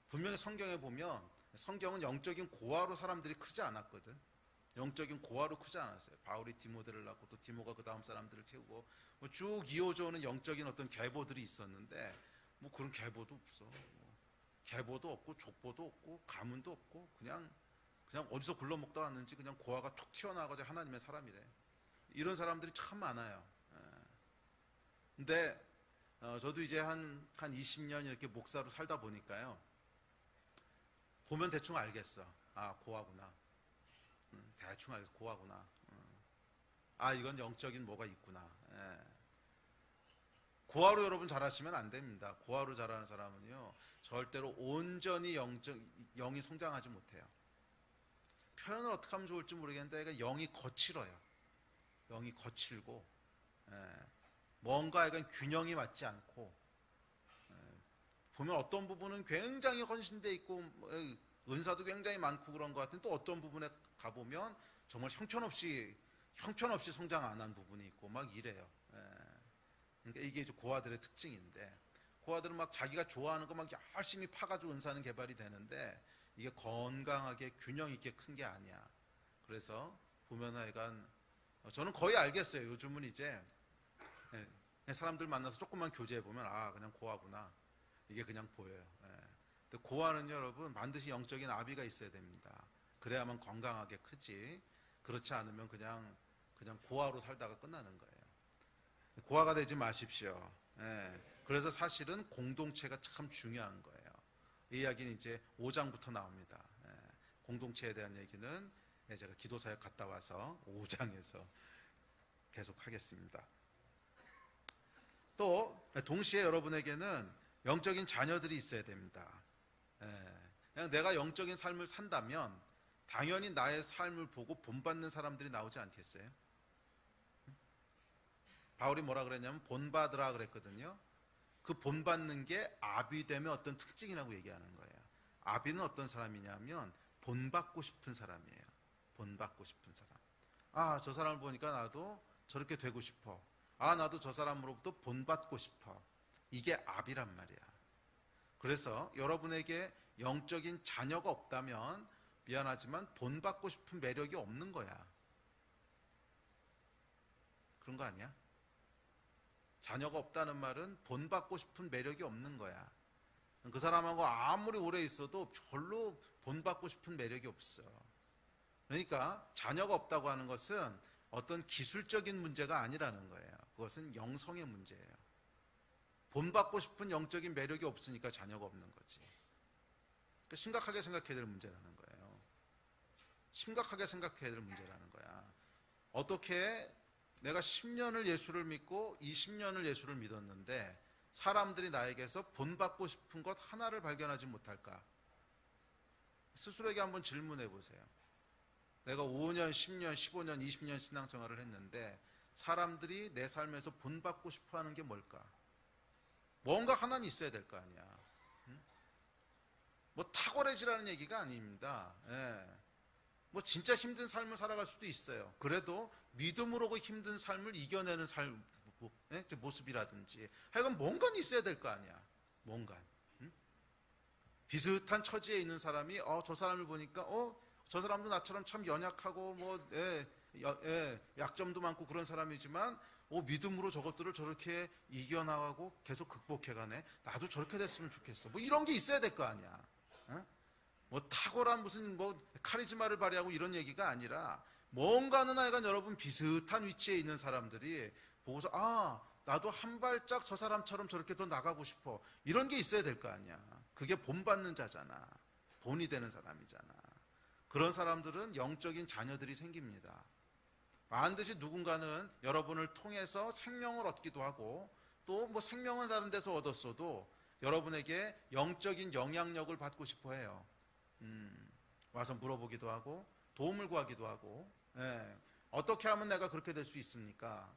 분명히 성경에 보면 성경은 영적인 고아로 사람들이 크지 않았거든. 영적인 고아로 크지 않았어요. 바울이 디모데를 낳고 또 디모가 그 다음 사람들을 키우고 뭐 쭉 이어져 오는 영적인 어떤 계보들이 있었는데 뭐 그런 계보도 없어. 계보도 없고 족보도 없고 가문도 없고 그냥 어디서 굴러먹다 왔는지 그냥 고아가 툭 튀어나와가지고 하나님의 사람이래. 이런 사람들이 참 많아요. 근데 저도 이제 한 20년 이렇게 목사로 살다 보니까요, 보면 대충 알겠어. 아, 고아구나. 대충 알겠어. 고아구나. 아, 이건 영적인 뭐가 있구나. 예. 고아로 여러분 잘하시면 안 됩니다. 고아로 잘하는 사람은요, 절대로 온전히 영이 성장하지 못해요. 표현을 어떻게 하면 좋을지 모르겠는데 영이 거칠어요. 영이 거칠고, 뭔가 약간 균형이 맞지 않고, 보면 어떤 부분은 굉장히 헌신돼 있고 은사도 굉장히 많고 그런 것 같은데 또 어떤 부분에 가보면 정말 형편없이 성장 안 한 부분이 있고 막 이래요. 그러니까 이게 이제 고아들의 특징인데, 고아들은 막 자기가 좋아하는 거 막 열심히 파가지고 은사는 개발이 되는데 이게 건강하게 균형 있게 큰 게 아니야. 그래서 보면 하여간 저는 거의 알겠어요. 요즘은 이제 사람들 만나서 조금만 교제해 보면 아, 그냥 고아구나. 이게 그냥 보여요. 근데 고아는 여러분 반드시 영적인 아비가 있어야 됩니다. 그래야만 건강하게 크지. 그렇지 않으면 그냥 고아로 살다가 끝나는 거예요. 고아가 되지 마십시오. 그래서 사실은 공동체가 참 중요한 거예요. 이 이야기는 이제 5장부터 나옵니다. 공동체에 대한 얘기는 제가 기도사역 갔다 와서 5장에서 계속 하겠습니다. 또 동시에 여러분에게는 영적인 자녀들이 있어야 됩니다. 그냥 내가 영적인 삶을 산다면 당연히 나의 삶을 보고 본받는 사람들이 나오지 않겠어요? 바울이 뭐라 그랬냐면 본받으라 그랬거든요. 그 본받는 게 아비됨의 어떤 특징이라고 얘기하는 거예요. 아비는 어떤 사람이냐면 본받고 싶은 사람이에요. 본받고 싶은 사람. 아, 저 사람을 보니까 나도 저렇게 되고 싶어. 아, 나도 저 사람으로부터 본받고 싶어. 이게 아비란 말이야. 그래서 여러분에게 영적인 자녀가 없다면 미안하지만 본받고 싶은 매력이 없는 거야. 그런 거 아니야? 자녀가 없다는 말은 본받고 싶은 매력이 없는 거야. 그 사람하고 아무리 오래 있어도 별로 본받고 싶은 매력이 없어. 그러니까 자녀가 없다고 하는 것은 어떤 기술적인 문제가 아니라는 거예요. 그것은 영성의 문제예요. 본받고 싶은 영적인 매력이 없으니까 자녀가 없는 거지. 그러니까 심각하게 생각해야 될 문제라는 거예요. 심각하게 생각해야 될 문제라는 거야. 어떻게 내가 10년을 예수를 믿고 20년을 예수를 믿었는데 사람들이 나에게서 본받고 싶은 것 하나를 발견하지 못할까? 스스로에게 한번 질문해 보세요. 내가 5년, 10년, 15년, 20년 신앙생활을 했는데 사람들이 내 삶에서 본받고 싶어하는 게 뭘까? 뭔가 하나는 있어야 될 거 아니야. 뭐 탁월해지라는 얘기가 아닙니다. 뭐 진짜 힘든 삶을 살아갈 수도 있어요. 그래도 믿음으로 그 힘든 삶을 이겨내는 삶, 모습이라든지 하여간 뭔가 있어야 될 거 아니야. 뭔가. 응? 비슷한 처지에 있는 사람이 저 사람을 보니까 저 사람도 나처럼 참 연약하고 약점도 많고 그런 사람이지만 믿음으로 저것들을 저렇게 이겨나가고 계속 극복해가네. 나도 저렇게 됐으면 좋겠어. 뭐 이런 게 있어야 될 거 아니야. 어? 뭐 탁월한 무슨 카리즈마를 발휘하고 이런 얘기가 아니라 뭔가는 하여간 여러분 비슷한 위치에 있는 사람들이 보고서 나도 한 발짝 저 사람처럼 저렇게 더 나가고 싶어. 이런 게 있어야 될 거 아니야. 그게 본받는 자잖아. 본이 되는 사람이잖아. 그런 사람들은 영적인 자녀들이 생깁니다. 반드시 누군가는 여러분을 통해서 생명을 얻기도 하고 또 생명은 다른 데서 얻었어도 여러분에게 영적인 영향력을 받고 싶어 해요. 와서 물어보기도 하고 도움을 구하기도 하고 어떻게 하면 내가 그렇게 될 수 있습니까?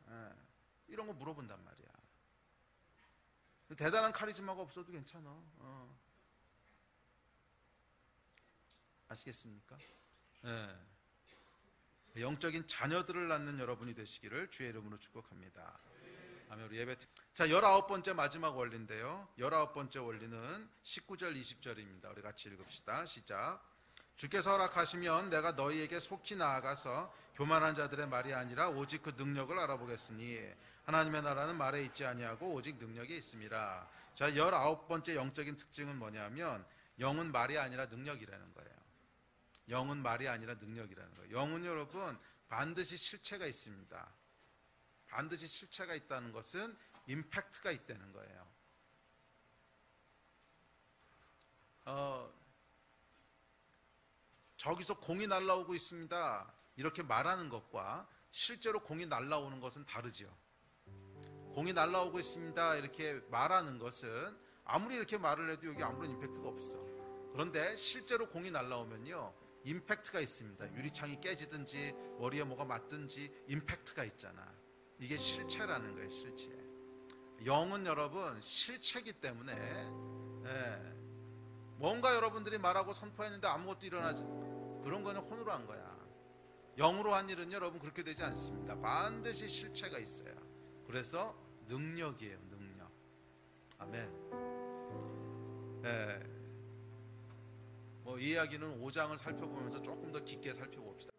이런 거 물어본단 말이야. 대단한 카리스마가 없어도 괜찮아. 아시겠습니까? 영적인 자녀들을 낳는 여러분이 되시기를 주의 이름으로 축복합니다. 아멘. 우리 예배. 자, 19번째 마지막 원리인데요. 19번째 원리는 19절 20절입니다. 우리 같이 읽읍시다. 시작. 주께서 허락하시면 내가 너희에게 속히 나아가서 교만한 자들의 말이 아니라 오직 그 능력을 알아보겠으니 하나님의 나라는 말에 있지 아니하고 오직 능력에 있음이라. 자, 19번째 영적인 특징은 뭐냐면 영은 말이 아니라 능력이라는 거예요. 영은 말이 아니라 능력이라는 거예요. 영은 여러분 반드시 실체가 있습니다. 반드시 실체가 있다는 것은 임팩트가 있다는 거예요. 저기서 공이 날아오고 있습니다. 이렇게 말하는 것과 실제로 공이 날아오는 것은 다르죠. 공이 날아오고 있습니다. 이렇게 말하는 것은 아무리 이렇게 말을 해도 여기 아무런 임팩트가 없어. 그런데 실제로 공이 날아오면요. 임팩트가 있습니다. 유리창이 깨지든지 머리에 뭐가 맞든지 임팩트가 있잖아. 이게 실체라는 거예요. 실체. 영은 여러분 실체이기 때문에 뭔가 여러분들이 말하고 선포했는데 아무것도 일어나지 그런 거는 혼으로 한 거야. 영으로 한 일은 여러분 그렇게 되지 않습니다. 반드시 실체가 있어요. 그래서 능력이에요. 능력. 아멘. 이 이야기는 5장을 살펴보면서 조금 더 깊게 살펴봅시다.